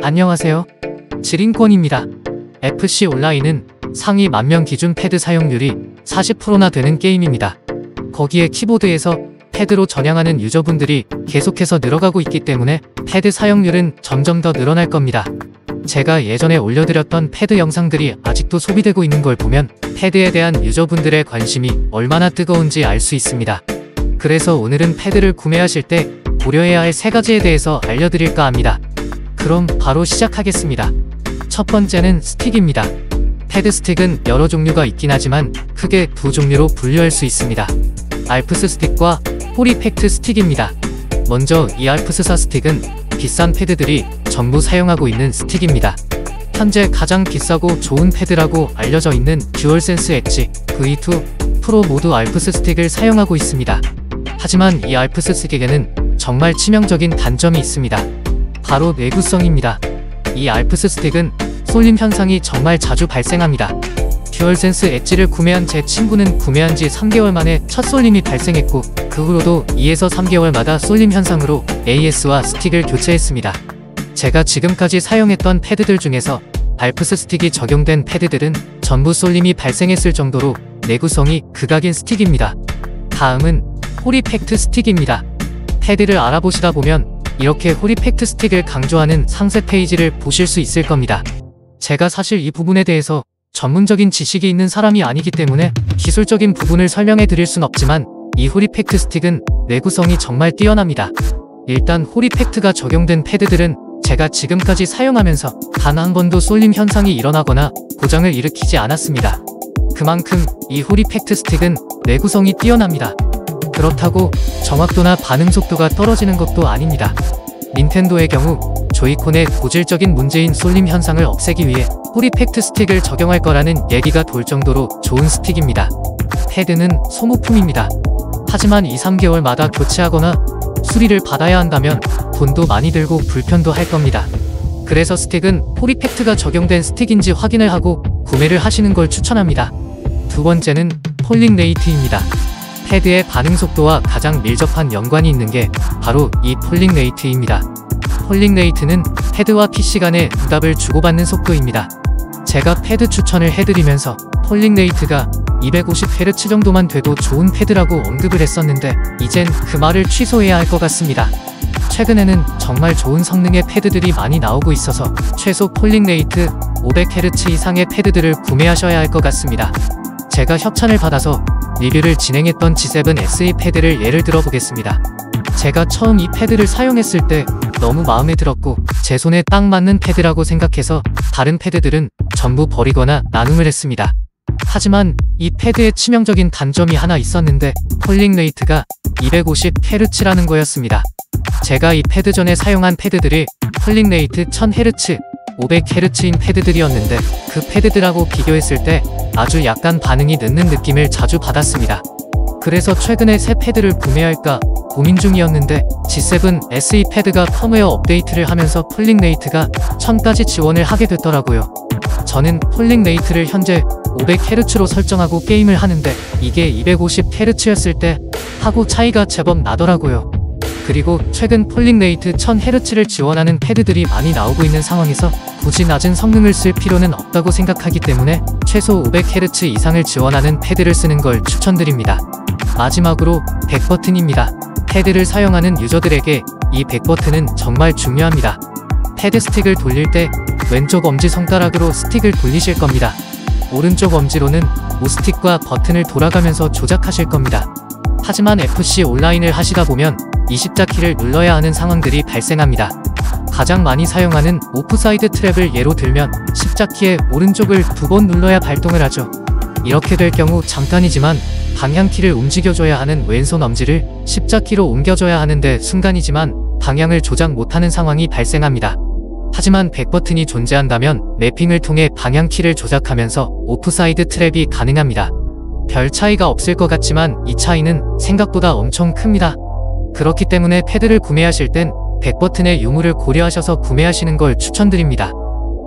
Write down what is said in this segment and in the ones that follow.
안녕하세요. 지린권입니다. FC 온라인은 상위 10,000명 기준 패드 사용률이 40%나 되는 게임입니다. 거기에 키보드에서 패드로 전향하는 유저분들이 계속해서 늘어가고 있기 때문에 패드 사용률은 점점 더 늘어날 겁니다. 제가 예전에 올려드렸던 패드 영상들이 아직도 소비되고 있는 걸 보면 패드에 대한 유저분들의 관심이 얼마나 뜨거운지 알 수 있습니다. 그래서 오늘은 패드를 구매하실 때 고려해야 할 3가지에 대해서 알려드릴까 합니다. 그럼 바로 시작하겠습니다. 첫 번째는 스틱입니다. 패드 스틱은 여러 종류가 있긴 하지만 크게 두 종류로 분류할 수 있습니다. 알프스 스틱과 홀이팩트 스틱입니다. 먼저 이 알프스사 스틱은 비싼 패드들이 전부 사용하고 있는 스틱입니다. 현재 가장 비싸고 좋은 패드라고 알려져 있는 듀얼센스 엣지 V2 프로 모두 알프스 스틱을 사용하고 있습니다. 하지만 이 알프스 스틱에는 정말 치명적인 단점이 있습니다. 바로 내구성입니다. 이 알프스 스틱은 쏠림 현상이 정말 자주 발생합니다. 듀얼센스 엣지를 구매한 제 친구는 구매한 지 3개월 만에 첫 쏠림이 발생했고 그 후로도 2에서 3개월마다 쏠림 현상으로 AS와 스틱을 교체했습니다. 제가 지금까지 사용했던 패드들 중에서 알프스 스틱이 적용된 패드들은 전부 쏠림이 발생했을 정도로 내구성이 극악인 스틱입니다. 다음은 홀이팩트 스틱입니다. 패드를 알아보시다 보면 이렇게 홀이팩트 스틱을 강조하는 상세 페이지를 보실 수 있을 겁니다. 제가 사실 이 부분에 대해서 전문적인 지식이 있는 사람이 아니기 때문에 기술적인 부분을 설명해 드릴 순 없지만 이 홀이팩트 스틱은 내구성이 정말 뛰어납니다. 일단 홀이팩트가 적용된 패드들은 제가 지금까지 사용하면서 단 한 번도 쏠림 현상이 일어나거나 고장을 일으키지 않았습니다. 그만큼 이 홀이팩트 스틱은 내구성이 뛰어납니다. 그렇다고 정확도나 반응 속도가 떨어지는 것도 아닙니다. 닌텐도의 경우 조이콘의 고질적인 문제인 쏠림 현상을 없애기 위해 홀이팩트 스틱을 적용할 거라는 얘기가 돌 정도로 좋은 스틱입니다. 패드는 소모품입니다. 하지만 2~3개월마다 교체하거나 수리를 받아야 한다면 돈도 많이 들고 불편도 할 겁니다. 그래서 스틱은 홀이팩트가 적용된 스틱인지 확인을 하고 구매를 하시는 걸 추천합니다. 두 번째는 폴링 레이트입니다. 패드의 반응 속도와 가장 밀접한 연관이 있는 게 바로 이 폴링 레이트입니다. 폴링 레이트는 패드와 PC 간의 응답을 주고받는 속도입니다. 제가 패드 추천을 해드리면서 폴링 레이트가 250Hz 정도만 돼도 좋은 패드라고 언급을 했었는데 이젠 그 말을 취소해야 할 것 같습니다. 최근에는 정말 좋은 성능의 패드들이 많이 나오고 있어서 최소 폴링 레이트 500Hz 이상의 패드들을 구매하셔야 할 것 같습니다. 제가 협찬을 받아서 리뷰를 진행했던 G7 SE 패드를 예를 들어보겠습니다. 제가 처음 이 패드를 사용했을 때 너무 마음에 들었고 제 손에 딱 맞는 패드라고 생각해서 다른 패드들은 전부 버리거나 나눔을 했습니다. 하지만 이 패드의 치명적인 단점이 하나 있었는데 폴링 레이트가 250Hz라는 거였습니다. 제가 이 패드 전에 사용한 패드들이 폴링 레이트 1000Hz, 500Hz인 패드들이었는데 그 패드들하고 비교했을 때 아주 약간 반응이 늦는 느낌을 자주 받았습니다. 그래서 최근에 새 패드를 구매할까 고민 중이었는데 G7 SE 패드가 펌웨어 업데이트를 하면서 폴링 레이트가 1000까지 지원을 하게 됐더라고요. 저는 폴링 레이트를 현재 500Hz로 설정하고 게임을 하는데 이게 250Hz였을 때 하고 차이가 제법 나더라고요. 그리고 최근 폴링 레이트 1000Hz를 지원하는 패드들이 많이 나오고 있는 상황에서 굳이 낮은 성능을 쓸 필요는 없다고 생각하기 때문에 최소 500Hz 이상을 지원하는 패드를 쓰는 걸 추천드립니다. 마지막으로 백버튼입니다. 패드를 사용하는 유저들에게 이 백버튼은 정말 중요합니다. 패드 스틱을 돌릴 때 왼쪽 엄지손가락으로 스틱을 돌리실 겁니다. 오른쪽 엄지로는 우스틱과 버튼을 돌아가면서 조작하실 겁니다. 하지만 FC 온라인을 하시다 보면 이 십자키를 눌러야 하는 상황들이 발생합니다. 가장 많이 사용하는 오프사이드 트랩을 예로 들면 십자키의 오른쪽을 2번 눌러야 발동을 하죠. 이렇게 될 경우 잠깐이지만 방향키를 움직여줘야 하는 왼손 엄지를 십자키로 옮겨줘야 하는데 순간이지만 방향을 조작 못하는 상황이 발생합니다. 하지만 백버튼이 존재한다면 매핑을 통해 방향키를 조작하면서 오프사이드 트랩이 가능합니다. 별 차이가 없을 것 같지만 이 차이는 생각보다 엄청 큽니다. 그렇기 때문에 패드를 구매하실 땐 백버튼의 유무를 고려하셔서 구매하시는 걸 추천드립니다.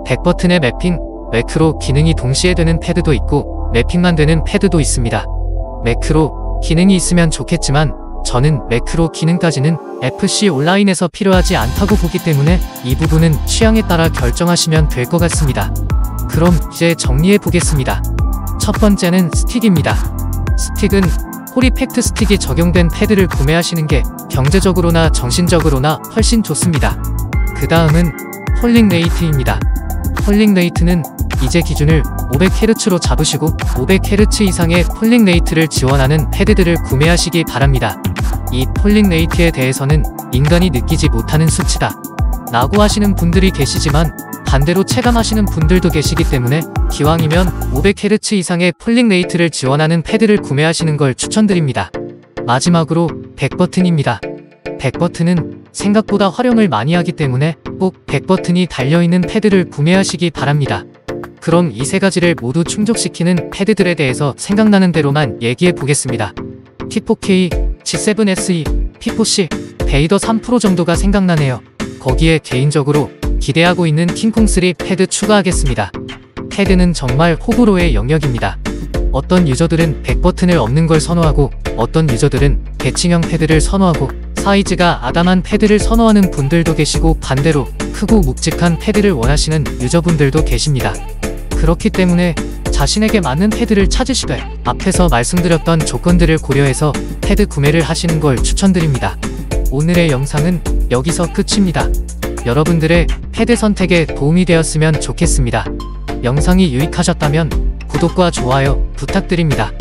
백버튼의 매핑, 매크로 기능이 동시에 되는 패드도 있고 매핑만 되는 패드도 있습니다. 매크로 기능이 있으면 좋겠지만 저는 매크로 기능까지는 FC 온라인에서 필요하지 않다고 보기 때문에 이 부분은 취향에 따라 결정하시면 될 것 같습니다. 그럼 이제 정리해 보겠습니다. 첫 번째는 스틱입니다. 스틱은 폴이팩트 스틱이 적용된 패드를 구매하시는 게 경제적으로나 정신적으로나 훨씬 좋습니다. 그 다음은 폴링 레이트입니다. 폴링 레이트는 이제 기준을 500Hz로 잡으시고 500Hz 이상의 폴링 레이트를 지원하는 패드들을 구매하시기 바랍니다. 이 폴링 레이트에 대해서는 인간이 느끼지 못하는 수치다 라고 하시는 분들이 계시지만 반대로 체감하시는 분들도 계시기 때문에 기왕이면 500Hz 이상의 폴링 레이트를 지원하는 패드를 구매하시는 걸 추천드립니다. 마지막으로 백버튼입니다. 백버튼은 생각보다 활용을 많이 하기 때문에 꼭 백버튼이 달려있는 패드를 구매하시기 바랍니다. 그럼 이 세 가지를 모두 충족시키는 패드들에 대해서 생각나는 대로만 얘기해 보겠습니다. T4K, G7SE, P4C, 베이더 3 프로 정도가 생각나네요. 거기에 개인적으로 기대하고 있는 킹콩3 패드 추가하겠습니다. 패드는 정말 호불호의 영역입니다. 어떤 유저들은 백버튼을 없는 걸 선호하고 어떤 유저들은 대칭형 패드를 선호하고 사이즈가 아담한 패드를 선호하는 분들도 계시고 반대로 크고 묵직한 패드를 원하시는 유저분들도 계십니다. 그렇기 때문에 자신에게 맞는 패드를 찾으시되 앞에서 말씀드렸던 조건들을 고려해서 패드 구매를 하시는 걸 추천드립니다. 오늘의 영상은 여기서 끝입니다. 여러분들의 패드 선택에 도움이 되었으면 좋겠습니다. 영상이 유익하셨다면 구독과 좋아요 부탁드립니다.